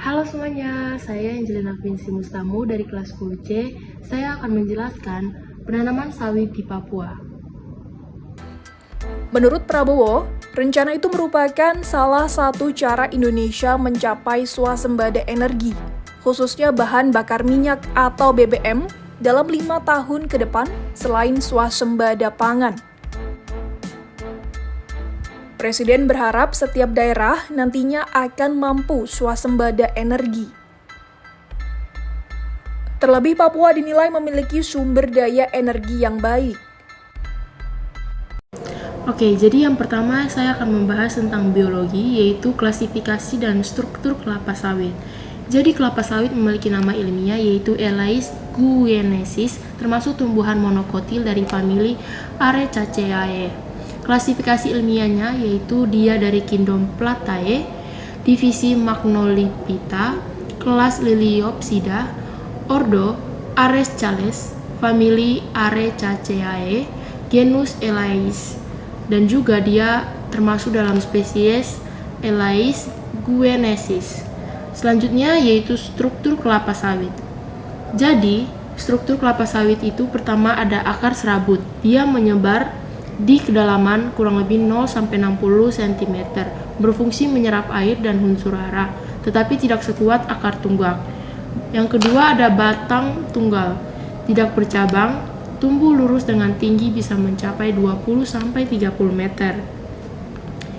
Halo semuanya, saya Angelina Quincy Mustamu dari kelas 10C. Saya akan menjelaskan penanaman sawit di Papua. Menurut Prabowo, rencana itu merupakan salah satu cara Indonesia mencapai swasembada energi, khususnya bahan bakar minyak atau BBM, dalam 5 tahun ke depan selain swasembada pangan. Presiden berharap setiap daerah nantinya akan mampu swasembada energi. Terlebih Papua dinilai memiliki sumber daya energi yang baik. Oke, jadi yang pertama saya akan membahas tentang biologi, yaitu klasifikasi dan struktur kelapa sawit. Jadi kelapa sawit memiliki nama ilmiah yaitu Elais guiensis, termasuk tumbuhan monokotil dari famili Arecaceae. Klasifikasi ilmiahnya yaitu dia dari kingdom Platae, divisi Magnolipita, kelas Liliopsida, ordo Areschales, famili Arecaceae, genus Elais, dan juga dia termasuk dalam spesies Elais guiensis. Selanjutnya yaitu struktur kelapa sawit. Jadi, struktur kelapa sawit itu pertama ada akar serabut. Dia menyebar di kedalaman kurang lebih 0-60 cm, berfungsi menyerap air dan unsur hara, tetapi tidak sekuat akar tunggak. Yang kedua ada batang tunggal, tidak bercabang, tumbuh lurus dengan tinggi bisa mencapai 20-30 meter.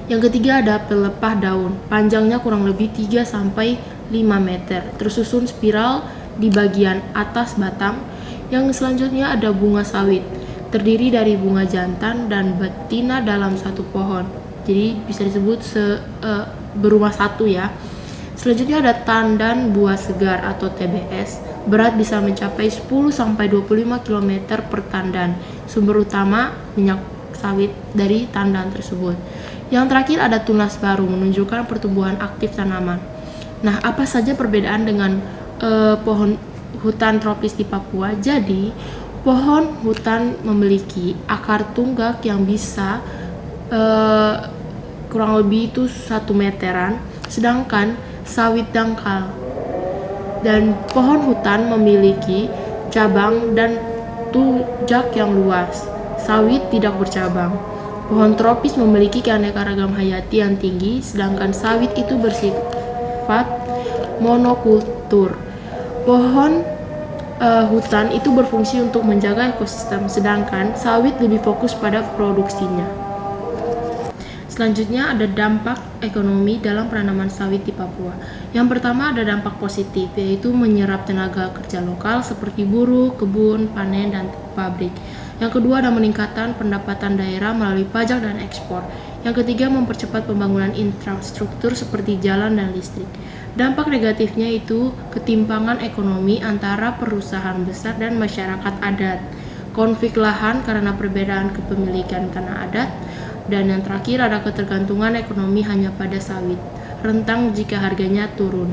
Yang ketiga ada pelepah daun, panjangnya kurang lebih 3-5 meter, tersusun spiral di bagian atas batang. Yang selanjutnya ada bunga sawit, terdiri dari bunga jantan dan betina dalam satu pohon. Jadi bisa disebut berumah satu ya. Selanjutnya ada tandan buah segar atau TBS, berat bisa mencapai 10-25 km per tandan. Sumber utama minyak sawit dari tandan tersebut. Yang terakhir ada tunas baru, menunjukkan pertumbuhan aktif tanaman. Nah, apa saja perbedaan dengan pohon hutan tropis di Papua? Jadi, pohon hutan memiliki akar tunggak yang bisa kurang lebih itu 1 meteran, sedangkan sawit dangkal. Dan pohon hutan memiliki cabang dan tujak yang luas. Sawit tidak bercabang. Pohon tropis memiliki keanekaragam hayati yang tinggi, sedangkan sawit itu bersifat monokultur. Pohon hutan itu berfungsi untuk menjaga ekosistem, sedangkan sawit lebih fokus pada produksinya. Selanjutnya ada dampak ekonomi dalam penanaman sawit di Papua. Yang pertama ada dampak positif, yaitu menyerap tenaga kerja lokal seperti buruh, kebun, panen, dan pabrik. Yang kedua ada meningkatkan pendapatan daerah melalui pajak dan ekspor. Yang ketiga mempercepat pembangunan infrastruktur seperti jalan dan listrik. Dampak negatifnya itu ketimpangan ekonomi antara perusahaan besar dan masyarakat adat, konflik lahan karena perbedaan kepemilikan tanah adat, dan yang terakhir ada ketergantungan ekonomi hanya pada sawit, rentang jika harganya turun.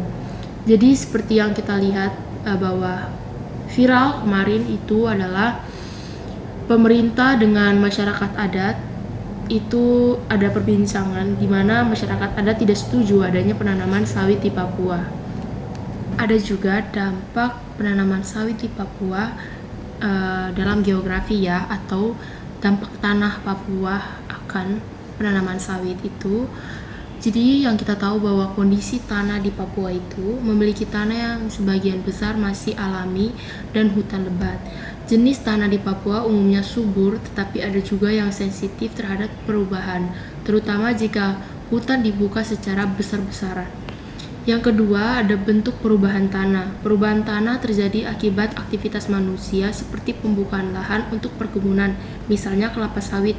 Jadi seperti yang kita lihat bahwa viral kemarin itu adalah pemerintah dengan masyarakat adat itu ada perbincangan di mana masyarakat adat tidak setuju adanya penanaman sawit di Papua. Ada juga dampak penanaman sawit di Papua dalam geografi ya, atau dampak tanah Papua akan penanaman sawit itu. Jadi yang kita tahu bahwa kondisi tanah di Papua itu memiliki tanah yang sebagian besar masih alami dan hutan lebat. Jenis tanah di Papua umumnya subur, tetapi ada juga yang sensitif terhadap perubahan, terutama jika hutan dibuka secara besar-besaran. Yang kedua ada bentuk perubahan tanah. Perubahan tanah terjadi akibat aktivitas manusia seperti pembukaan lahan untuk perkebunan, misalnya kelapa sawit.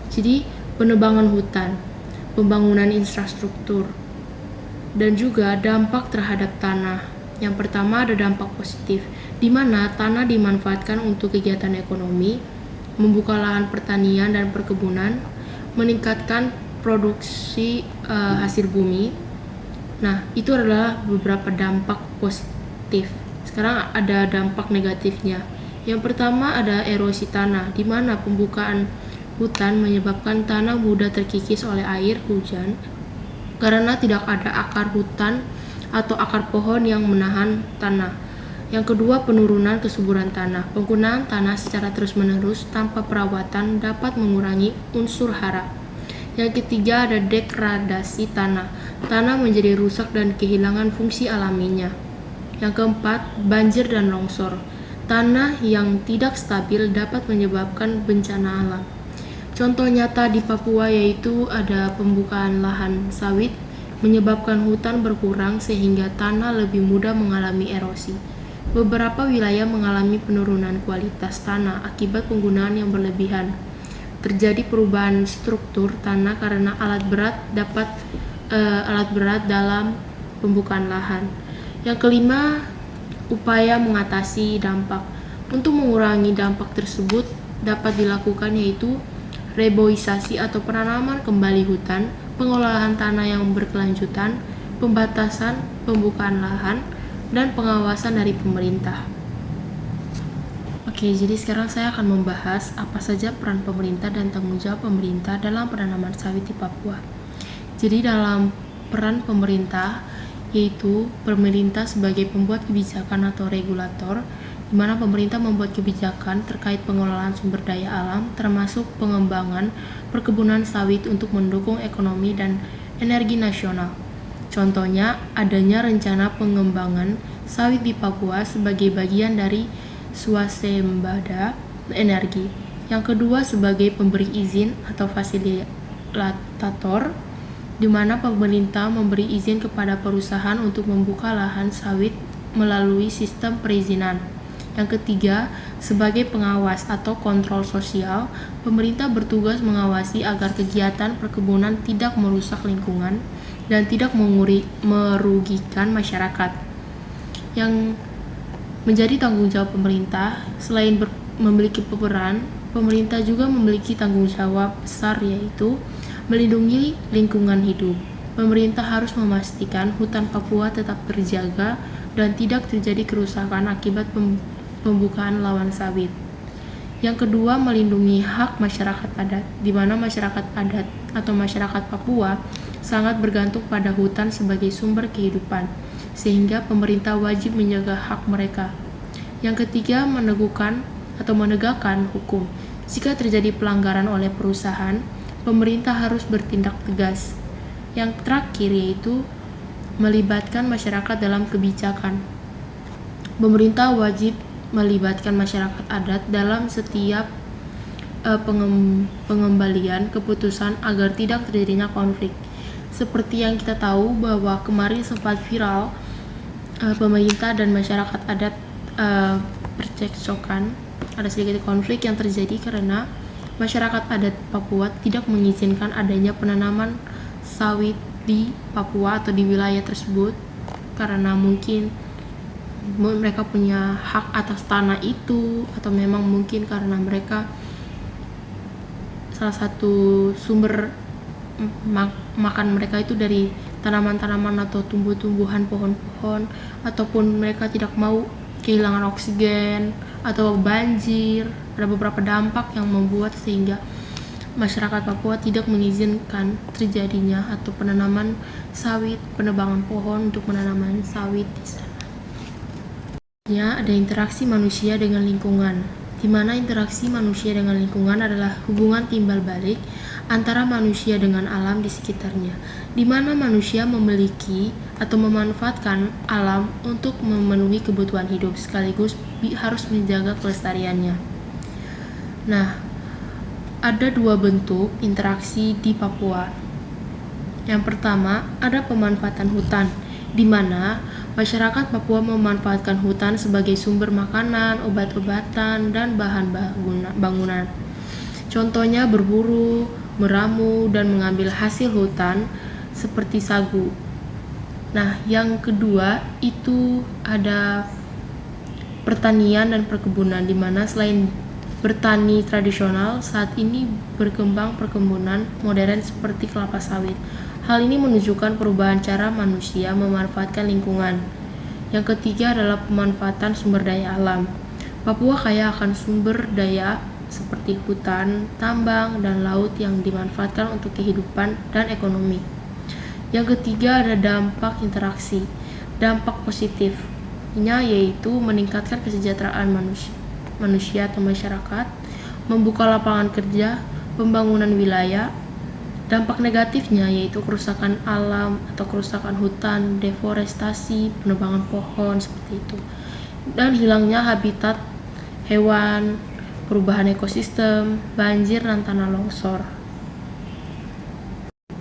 Jadi penebangan hutan, pembangunan infrastruktur, dan juga dampak terhadap tanah. Yang pertama ada dampak positif, di mana tanah dimanfaatkan untuk kegiatan ekonomi, membuka lahan pertanian dan perkebunan, meningkatkan produksi hasil bumi. Nah, itu adalah beberapa dampak positif. Sekarang ada dampak negatifnya. Yang pertama ada erosi tanah, di mana pembukaan hutan menyebabkan tanah mudah terkikis oleh air hujan karena tidak ada akar hutan atau akar pohon yang menahan tanah. Yang kedua, penurunan kesuburan tanah. Penggunaan tanah secara terus-menerus tanpa perawatan dapat mengurangi unsur hara. Yang ketiga, ada degradasi tanah. Tanah menjadi rusak dan kehilangan fungsi alaminya. Yang keempat, banjir dan longsor. Tanah yang tidak stabil dapat menyebabkan bencana alam. Contoh nyata di Papua yaitu ada pembukaan lahan sawit menyebabkan hutan berkurang sehingga tanah lebih mudah mengalami erosi. Beberapa wilayah mengalami penurunan kualitas tanah akibat penggunaan yang berlebihan. Terjadi perubahan struktur tanah karena alat berat dalam pembukaan lahan. Yang kelima, upaya mengatasi dampak. Untuk mengurangi dampak tersebut dapat dilakukan yaitu reboisasi atau penanaman kembali hutan, pengolahan tanah yang berkelanjutan, pembatasan pembukaan lahan, dan pengawasan dari pemerintah. Oke, jadi sekarang saya akan membahas apa saja peran pemerintah dan tanggung jawab pemerintah dalam penanaman sawit di Papua. Jadi dalam peran pemerintah, yaitu pemerintah sebagai pembuat kebijakan atau regulator, di mana pemerintah membuat kebijakan terkait pengelolaan sumber daya alam, termasuk pengembangan perkebunan sawit untuk mendukung ekonomi dan energi nasional. Contohnya, adanya rencana pengembangan sawit di Papua sebagai bagian dari swasembada energi. Yang kedua, sebagai pemberi izin atau fasilitator, di mana pemerintah memberi izin kepada perusahaan untuk membuka lahan sawit melalui sistem perizinan. Yang ketiga, sebagai pengawas atau kontrol sosial, pemerintah bertugas mengawasi agar kegiatan perkebunan tidak merusak lingkungan dan tidak merugikan masyarakat. Yang menjadi tanggung jawab pemerintah, selain memiliki peran, pemerintah juga memiliki tanggung jawab besar yaitu melindungi lingkungan hidup. Pemerintah harus memastikan hutan Papua tetap terjaga dan tidak terjadi kerusakan akibat pembukaan lahan sawit. Yang kedua, melindungi hak masyarakat adat, di mana masyarakat adat atau masyarakat Papua sangat bergantung pada hutan sebagai sumber kehidupan, sehingga pemerintah wajib menjaga hak mereka. Yang ketiga, menegakkan hukum. Jika terjadi pelanggaran oleh perusahaan, pemerintah harus bertindak tegas. Yang terakhir yaitu melibatkan masyarakat dalam kebijakan. Pemerintah wajib melibatkan masyarakat adat dalam setiap pengembalian keputusan agar tidak terjadinya konflik. Seperti yang kita tahu bahwa kemarin sempat viral pemerintah dan masyarakat adat bercekcokan, ada sedikit konflik yang terjadi karena masyarakat adat Papua tidak mengizinkan adanya penanaman sawit di Papua atau di wilayah tersebut karena mungkin mereka punya hak atas tanah itu, atau memang mungkin karena mereka salah satu sumber makan mereka itu dari tanaman-tanaman atau tumbuh-tumbuhan, pohon-pohon, ataupun mereka tidak mau kehilangan oksigen atau banjir. Ada beberapa dampak yang membuat sehingga masyarakat Papua tidak mengizinkan terjadinya atau penanaman sawit, penebangan pohon untuk penanaman sawit di sana. Ada interaksi manusia dengan lingkungan, di mana interaksi manusia dengan lingkungan adalah hubungan timbal balik antara manusia dengan alam di sekitarnya, di mana manusia memiliki atau memanfaatkan alam untuk memenuhi kebutuhan hidup sekaligus harus menjaga kelestariannya. Nah, ada dua bentuk interaksi di Papua. Yang pertama, ada pemanfaatan hutan, di mana masyarakat Papua memanfaatkan hutan sebagai sumber makanan, obat-obatan, dan bahan bangunan. Contohnya berburu, meramu, dan mengambil hasil hutan seperti sagu. Nah, yang kedua itu ada pertanian dan perkebunan, di mana selain bertani tradisional, saat ini berkembang perkebunan modern seperti kelapa sawit. Hal ini menunjukkan perubahan cara manusia memanfaatkan lingkungan. Yang ketiga adalah pemanfaatan sumber daya alam. Papua kaya akan sumber daya seperti hutan, tambang, dan laut yang dimanfaatkan untuk kehidupan dan ekonomi. Yang ketiga ada dampak interaksi. Dampak positifnya yaitu meningkatkan kesejahteraan manusia atau masyarakat, membuka lapangan kerja, pembangunan wilayah. Dampak negatifnya yaitu kerusakan alam atau kerusakan hutan, deforestasi, penebangan pohon seperti itu, dan hilangnya habitat hewan, perubahan ekosistem, banjir dan tanah longsor.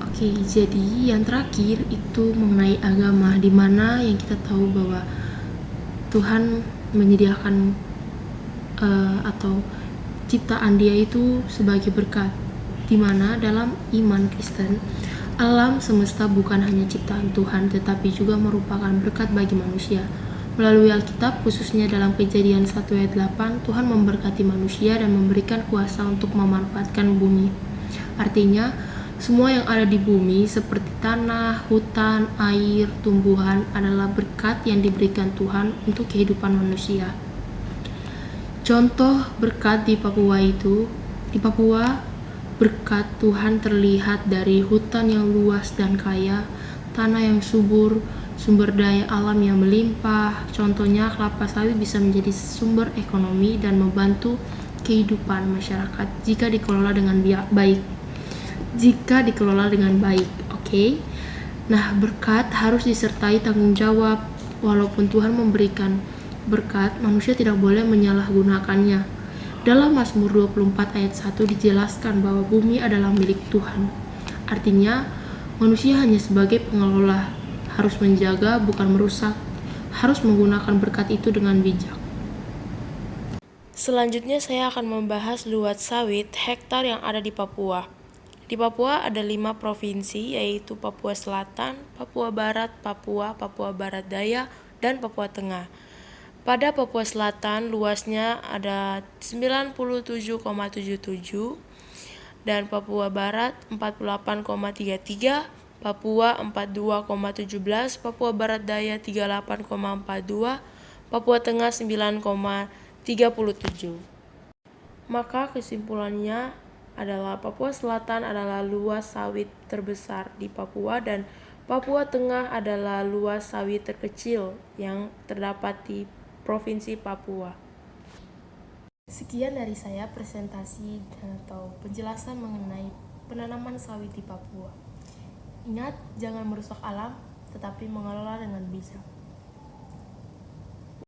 Oke, jadi yang terakhir itu mengenai agama, di mana yang kita tahu bahwa Tuhan menyediakan atau ciptaan Dia itu sebagai berkat, di mana dalam iman Kristen, alam semesta bukan hanya ciptaan Tuhan, tetapi juga merupakan berkat bagi manusia. Melalui Alkitab, khususnya dalam Kejadian 1 ayat 8, Tuhan memberkati manusia dan memberikan kuasa untuk memanfaatkan bumi. Artinya, semua yang ada di bumi seperti tanah, hutan, air, tumbuhan adalah berkat yang diberikan Tuhan untuk kehidupan manusia. Contoh berkat di Papua berkat Tuhan terlihat dari hutan yang luas dan kaya, tanah yang subur, sumber daya alam yang melimpah. Contohnya, kelapa sawit bisa menjadi sumber ekonomi dan membantu kehidupan masyarakat jika dikelola dengan baik. Oke. Nah, berkat harus disertai tanggung jawab. Walaupun Tuhan memberikan berkat, manusia tidak boleh menyalahgunakannya. Dalam Mazmur 24 ayat 1 dijelaskan bahwa bumi adalah milik Tuhan. Artinya, manusia hanya sebagai pengelola, harus menjaga bukan merusak, harus menggunakan berkat itu dengan bijak. Selanjutnya saya akan membahas luas sawit hektar yang ada di Papua. Di Papua ada 5 provinsi, yaitu Papua Selatan, Papua Barat, Papua Barat Daya, dan Papua Tengah. Pada Papua Selatan luasnya ada 97,77 dan Papua Barat 48,33, Papua 42,17, Papua Barat Daya 38,42, Papua Tengah 9,37. Maka kesimpulannya adalah Papua Selatan adalah luas sawit terbesar di Papua dan Papua Tengah adalah luas sawit terkecil yang terdapat di Provinsi Papua. Sekian dari saya presentasi atau penjelasan mengenai penanaman sawit di Papua. Ingat, jangan merusak alam, tetapi mengelola dengan bijak.